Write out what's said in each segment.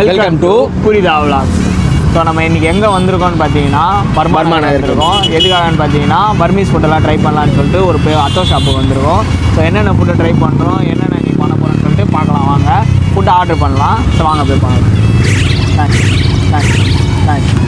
Welcome to புரிதா vlog. So நம்ம இன்றைக்கி எங்கே வந்திருக்கோம்னு பார்த்தீங்கன்னா பர்மா நகர் இருக்கோம். எதுக்காகன்னு பார்த்தீங்கன்னா பர்மீஸ் ஃபுட்டெல்லாம் ட்ரை பண்ணலான்னு சொல்லிட்டு ஒரு அத்தோ ஷாப்புக்கு வந்திருக்கோம். ஸோ என்னென்ன ஃபுட்டை ட்ரை பண்ணுறோம், என்னென்ன நீ பண்ண போகிறோன்னு சொல்லிட்டு பார்க்கலாம். வாங்க ஃபுட்டை ஆர்டர் பண்ணலாம். ஸோ வாங்க போய் பார்க்கலாம். தேங்க்ஸ்.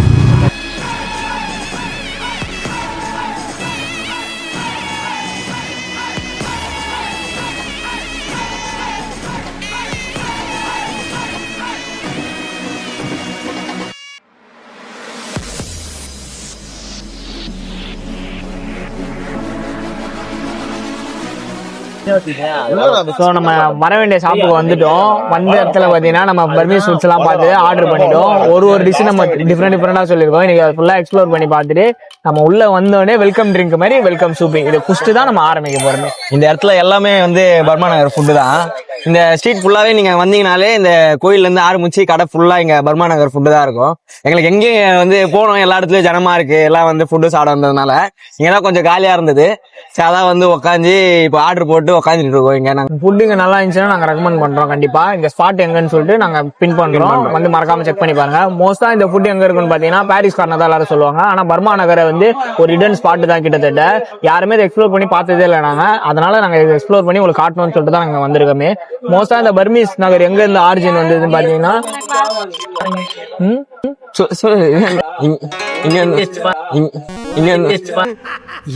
ஸோ நம்ம வர வேண்டிய ஷாப்புக்கு வந்துட்டோம். வந்த இடத்துல பார்த்தீங்கன்னா நம்ம பர்மீஸ் ஃபுட்ஸ் எல்லாம் பார்த்து ஆர்டர் பண்ணிட்டோம். ஒரு டிஷ் நம்ம டிஃப்ரெண்டாக சொல்லியிருக்கோம். இன்னைக்கு அதை ஃபுல்லாக எக்ஸ்ப்ளோர் பண்ணி பார்த்துட்டு நம்ம உள்ள வந்தோடனே வெல்கம் ட்ரிங்க் மாதிரி வெல்கம் சூப்பிங் இது குடிச்சிட்டு தான் நம்ம ஆரம்பிக்க போறோம். இந்த இடத்துல எல்லாமே பர்மா நகர் ஃபுட்டு தான். இந்த ஸ்ட்ரீட் ஃபுல்லாவே நீங்க வந்தீங்கனாலே இந்த கோயில்ல இருந்து ஆரம்பிச்சு கடை ஃபுல்லா இங்க பர்மா நகர் ஃபுட்டு தான் இருக்கும். எங்களுக்கு எங்கேயும் போனோம், எல்லா இடத்துலயும் ஜனமா இருக்கு, எல்லாம் ஃபுட்டு சாப்பிட வந்ததுனால இங்கதான் கொஞ்சம் காலியா இருந்தது. சரி, அதான் உட்காந்து இப்போ ஆர்டர் போட்டு உட்காந்துட்டு இருக்கோம். இங்க நாங்க ஃபுட்டுங்க நல்லா இருந்துச்சுன்னா நாங்க ரெக்கமெண்ட் பண்றோம். கண்டிப்பா இந்த ஸ்பாட் எங்கன்னு சொல்லிட்டு நாங்க பின் பண்றோம். மறக்காம செக் பண்ணி பாருங்க. மோஸ்டா இந்த ஃபுட் எங்க இருக்குன்னு பாத்தீங்கன்னா பாரிஸ் கார்னர் தான் எல்லாரும் சொல்லுவாங்க. ஆனா பர்மா நகரை ஒரு ஹிடன் ஸ்பாட் தான். கிட்டத்தட்ட யாருமே இதை எக்ஸ்ப்ளோர் பண்ணி பார்த்ததே இல்லை நாங்க. அதனால நாங்க இதை எக்ஸ்ப்ளோர் பண்ணி உங்களுக்கு காட்டணும்னு சொல்லிட்டு தான் நாங்க வந்திருக்கோமே. மோஸ்டா இந்த பர்மீஸ் நகர் எங்க இருந்து ஆரிஜின் வந்ததுன்னு பாத்தீங்கன்னா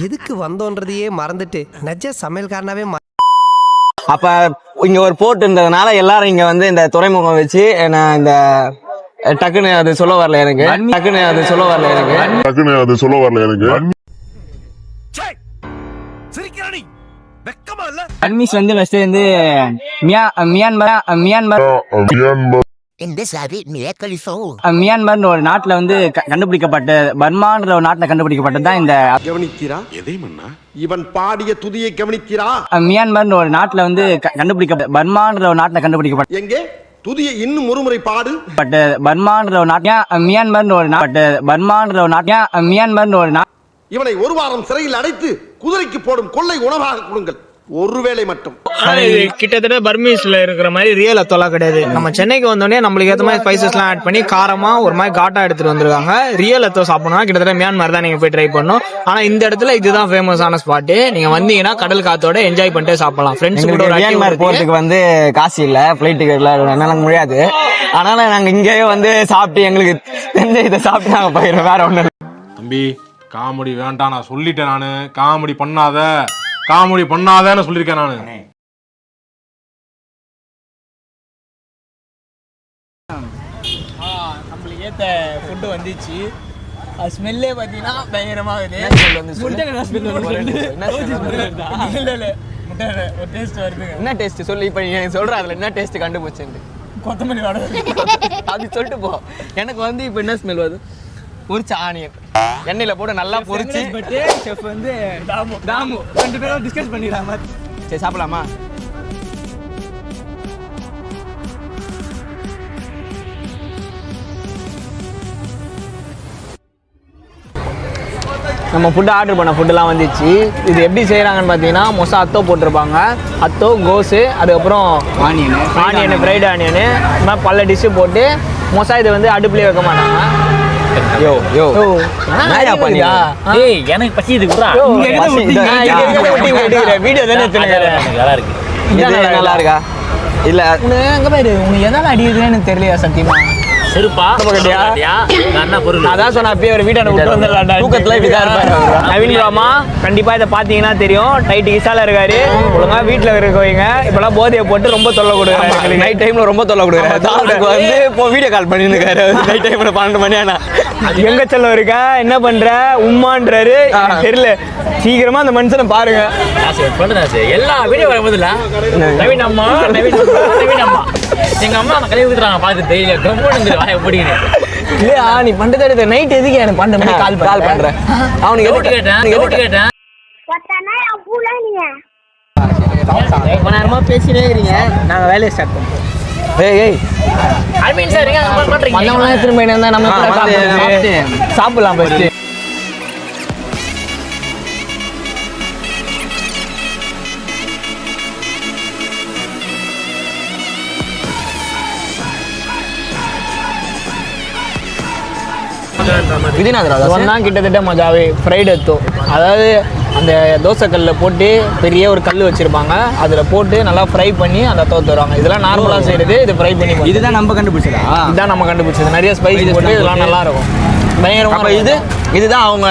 எதுக்கு வந்தோன்றதையே மறந்துட்டு நஜ சமையல்காரனாவே அப்ப இங்க ஒரு போர்ட் இருந்ததுனால எல்லாரும் இங்க இந்த துறைமுகம் வச்சு இந்த டக்குன்னு அது சொல்ல வரல எனக்கு. பர்மீஸ் மியான்மர் ஒரு நாட்டுல கண்டுபிடிக்கப்பட்ட பர்மான்ற ஒரு நாட்டுல கண்டுபிடிக்கப்பட்டதுதான் இந்த கவனித்தீரா இவன் பாடிய துதியை கவனித்தீரா. மியான்மர் ஒரு நாட்டுல கண்டுபிடிக்கப்பட்ட பர்மான்ற ஒரு நாட்டுல கண்டுபிடிக்கப்பட்ட எங்கே துதியை இன்னும் ஒருமுறை பாடு. பர்மான்ற ஒரு நாட்டு மியான்மர் ஒரு நாட்டு இவனை ஒரு வாரம் சிறையில் அடைத்து குதிரைக்கு போடும் கொள்ளை உணவாக கொடுங்கள். ஒருவேளை மட்டும். கிட்டத்தட்ட பர்மீஸ்ல இருக்கிற மாதிரி ரியல் அத்தோலா கிடையாது. நம்ம சென்னைக்கு வந்தோடனே நம்மளுக்கு ஏற்ற மாதிரி ஸ்பைசஸ் எல்லாம் ஆட் பண்ணி காரமா ஒரு மாதிரி காட்டா எடுத்துட்டு வந்திருக்காங்க. ரியல் அத்தோ சாப்பிடணும் கிட்டத்தட்ட மியான்மர் தான் நீங்க போய் ட்ரை பண்ணணும். ஆனா இந்த இடத்துல இதுதான் ஃபேமஸான ஸ்பாட். நீங்க வந்தீங்கன்னா கடல் காத்தோட என்ஜாய் பண்ணிட்டு சாப்பிடலாம். ஃப்ரெண்ட்ஸ் கூட மியான்மர் போறதுக்கு காசு இல்ல, பிளைட் டிக்கெட்ல என்னால முடியாது. அதனால நாங்க இங்கேயே சாப்பிட்டு எங்களுக்கு தெரிஞ்ச இதை சாப்பிட்டு நாங்க போயிடுறோம். வேற ஒண்ணு தம்பி, காமெடி வேண்டாம், நான் சொல்லிட்டேன். நானு காமெடி பண்ணாதன்னு சொல்லியிருக்கேன் நானு. நம்மளுக்கு ஏத்த ஃபுட்டு வந்துச்சு. அது ஸ்மெல்லே பார்த்தீங்கன்னா பயங்கரமாக இருக்குது. ஒரு டேஸ்ட் வருது. என்ன டேஸ்ட் சொல்லு. இப்போ நீங்க சொல்ற அதுல என்ன டேஸ்ட் கண்டுபிடிச்சு? கொத்தமல்லி வாடை அது சொல்லிட்டு போ. எனக்கு இப்போ என்ன ஸ்மெல் வருது? பொரிச்ச ஆனியன் எண்ணெயில போட்டு நல்லா பொரிச்சு செஃப் தாமு 2 பேரும் டிஸ்கஸ் பண்ணிடலாமா? சரி, சாப்பிடலாமா? நம்ம ஃபுட்டு ஆர்டர் பண்ண ஃபுட்டுலாம் வந்துச்சு. இது எப்படி செய்கிறாங்கன்னு பார்த்தீங்கன்னா மொசா அத்தோ போட்டிருப்பாங்க. அத்தோ கோஸு, அதுக்கப்புறம் ஆனியனு ஃப்ரைடு ஆனியனு, இது மாதிரி பல டிஷ்ஷு போட்டு மொசா இது அடுப்புலேயே வைக்க மாட்டாங்க. எனக்கு பசி இது வீடியோ தானே நல்லா இருக்கா இல்ல? எங்க பாரு, உனக்கு எதால அடிக்குதுன்னு எனக்கு தெரியலையா சத்தியமா. நவீன் ராமா கண்டிப்பா இதை பாத்தீங்கன்னா தெரியும். டைட் கிசால இருக்காரு. ஒழுங்கா வீட்டுல இருக்கவங்க இப்பெல்லாம் போதையை போட்டு ரொம்ப தொல்லை கொடுக்குறாரு. நைட் டைம்ல ரொம்ப தொல்லை கொடுக்குறாரு. இப்போ வீடியோ கால் பண்ணிருக்காரு நைட் டைம்ல 12 மணி ஆனா. எங்க செல்லம் இருக்கா, என்ன பண்ற உம்மான்றாரு தெரியல. சீக்கிரமா அந்த மனுஷனை பாருங்க. எல்லா வீடியோ வரும்போதுல நவீன் அம்மா எங்க அம்மா கழுவி ஊத்துறாங்க பாத்து தைரியம் இல்லையா நீ பண்றது நைட் எதுக்கு எனக்கு 12 மணி கால் பண்றேன். அவனுக்கு கேட்டேன் ரொம்ப நேரமா பேசினே இருக்கீங்க. நாங்க வேலையை ஸ்டார்ட் பண்றோம். திரும்ப நம்ம சாப்பிடலாம். இது என்ன இதுவன் தான் கிட்டத்தட்ட மஜாவே ஃப்ரைட் எத்தோ. அதாவது அந்த தோசைக்கல்ல போட்டு பெரிய ஒரு கல் வச்சிருப்பாங்க, அதுல போட்டு நல்லா ஃப்ரை பண்ணி அந்த தோத்து வருவாங்க. இதெல்லாம் நார்மலா செய்யறது, இது ஃப்ரை பண்ணி இதுதான் நம்ம கண்டுபிடிச்சதா? இதுதான் நம்ம கண்டுபிடிச்சது. நிறைய ஸ்பைஸ் போட்டு இதெல்லாம் நல்லா இருக்கும், பயங்கரமா. அப்ப இதுதான் அவங்க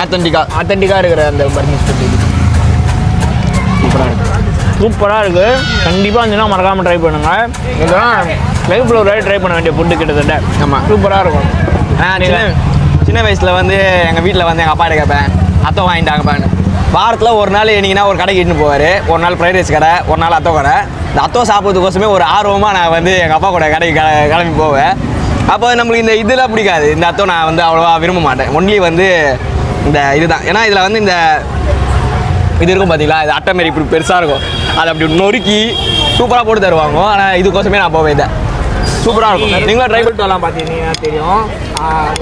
ஆத்தென்டிக்கா இருக்கிற அந்த பர்மீஸ் ஃபுட். இது சூப்பராக இருக்குது. கண்டிப்பாக இருந்துச்சுன்னா மறக்காமல் ட்ரை பண்ணுங்க. இதெல்லாம் லைஃப்பில் ஒரு ட்ரை பண்ண வேண்டிய ஃபுட்டு கிட்டத்தட்ட. ஆமாம், சூப்பராக இருக்கும். சின்ன வயசில் வந்து எங்கள் வீட்டில் வந்து எங்கள் அப்பாட்ட கேட்பேன், அத்தை வாங்கிட்டாங்கப்பான்னு. வாரத்தில் ஒரு நாள் என்னைக்குன்னா ஒரு கடைக்கு இட்டுன்னு போவார். ஒரு நாள் ஃப்ரைட் ரைஸ் கடை, ஒரு நாள் அத்தோ கடை. இந்த அத்தோ சாப்பிட்றதுக்கோசமே ஒரு ஆர்வமாக நான் வந்து எங்கள் அப்பா கூட கடைக்கு கிளம்பி போவேன். அப்போ நம்மளுக்கு இந்த இதெல்லாம் பிடிக்காது. இந்த அத்தோ நான் வந்து அவ்வளோவா விரும்ப மாட்டேன். ஒன்லி வந்து இந்த இதுதான். ஏன்னா இதில் வந்து இந்த இது இருக்கும் பார்த்தீங்களா, இது அட்டை மாரி இப்படி பெருசாக இருக்கும், அதை அப்படி நொறுக்கி சூப்பராக போட்டு தருவாங்க. ஆனால் இதுக்கோசமே நான் போவேன். இதை சூப்பராக இருக்கும். நீங்களும் ட்ரை பண்ணிட்டு வரலாம். பார்த்தீங்கன்னா தெரியும்,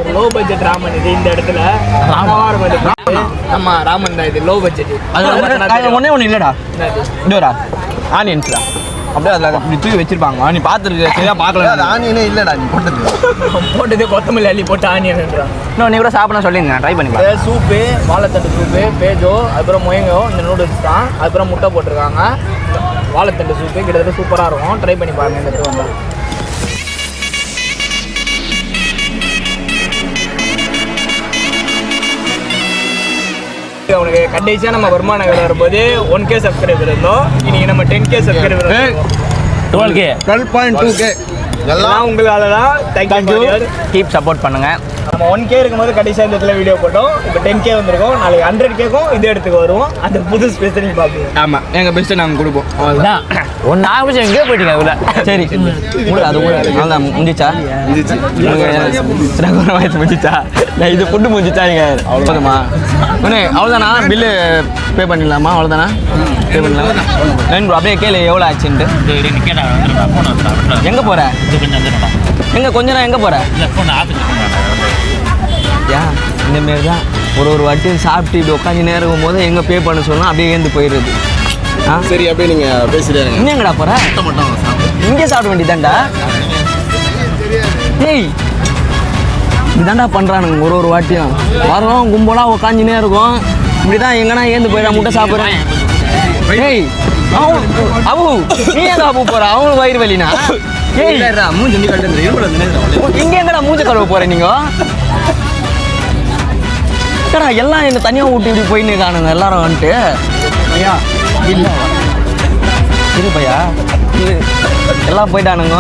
ஒரு லோ பட்ஜெட் ராமன் இது. இந்த இடத்துல ஆமாம், ராமன் தான் இது, லோ பட்ஜெட். அது ஒன்றே ஒன்று இல்லைடா, இன்னொரா ஆனியன்ஸ் தான் அப்படியே அதில் அப்படி தூக்கி வச்சிருப்பாங்க. நீ பார்த்துருக்கு சரியாக பார்க்கல, அது ஆனியனே இல்லைடா. நீ போட்டது கொத்தமல்லி அள்ளி போட்டு ஆனியன்ன்றான். இன்னும் நீ கூட சாப்பிட சொல்லிங்க, ட்ரை பண்ணி. அதாவது சூப்பு, வாழைத்தண்டு சூப்பு, பேஜோ, அதுக்கப்புறம் முயங்கோ, இந்த நூடுல்ஸ் தான். அதுக்கப்புறம் முட்டை போட்டிருக்காங்க. வாழைத்தண்டு சூப்பு கிட்டத்தட்ட சூப்பராக இருக்கும். ட்ரை பண்ணி பாருங்கள் இந்த இடத்துல வந்தால். அவனுக்கு கடைசியாக நம்ம வருமான நகர் வரும்போது 1K சப்ஸ்கிரைபர் இருந்தோம். இன்னைக்கு நம்ம 10K சப்ஸ்கிரைபர் 12.2K. எல்லாம் உங்களால தான். தேங்க்யூ, கீப் சப்போர்ட் பண்ணுங்க. நம்ம 1K இருக்கும்போது கடைசியாக இந்த இடத்துல வீடியோ போட்டோம். இப்போ 10K வந்திருக்கோம். நாளைக்கு 100Kக்கும் இதே இடத்துக்கு வருவோம். அந்த புது ஸ்பேஸ் நீங்கள் பார்ப்போம். ஆமாம், எங்கள் பெஸ்ட்டை நாங்கள் கொடுப்போம். அவ்வளோதான். ஒன்று ஆகுச்சு, எங்கேயோ போயிட்டீங்க இவ்வளோ. சரி, அது அவ்வளோதான். முடிஞ்சிச்சா? வயசு முடிஞ்சிச்சா? இது ஃபுட்டு முடிஞ்சிச்சா? நீங்கள் அவ்வளோதாம்மா. அவ்வளோதானா? பில்லு பே பண்ணிடலாமா? அவ்வளோதானா? பே பண்ணலாமா? ப்ரோ அப்படியே கேளு எவ்வளோ ஆச்சுன்ட்டு. எங்கே போகிற? எங்கே கொஞ்ச நேரம் எங்கே போகிற? ஏன் இந்தமாரி தான் ஒரு வாட்டியும் சாப்பிட்டு இப்படி உட்காந்து நேரம் இருக்கும்போது எங்கே பே பண்ண சொன்னால் அப்படியே ஏந்து போயிடுறது. ஆ சரி, அப்படியே நீங்கள் பேசுகிறீங்க. இன்னும் எங்கடா போகிற? இங்கே சாப்பிட வேண்டியதாண்டா. ஏய், இதுதாண்டா பண்ணுறானுங்க ஒரு வாட்டியும். வரோம் கும்பலாக உட்காந்துனே இருக்கும். இப்படி தான் எங்கன்னா ஏந்து போயிடா முட்டை சாப்பிட்றேன். ஏய் அபு, நீ எங்க அபு போற? அவங்களுக்கு வயிறு வலினா? ஏய் மூஞ்சி இங்க எங்கடா மூஞ்ச கழுவ போற நீங்க? எல்லாம் என்ன தனியாக ஊட்டி இப்படி போயின்னு காணுங்க எல்லாரும் வந்துட்டு. ஐயா இல்லை இரு பையா, எல்லாம் போயிட்டானுங்க.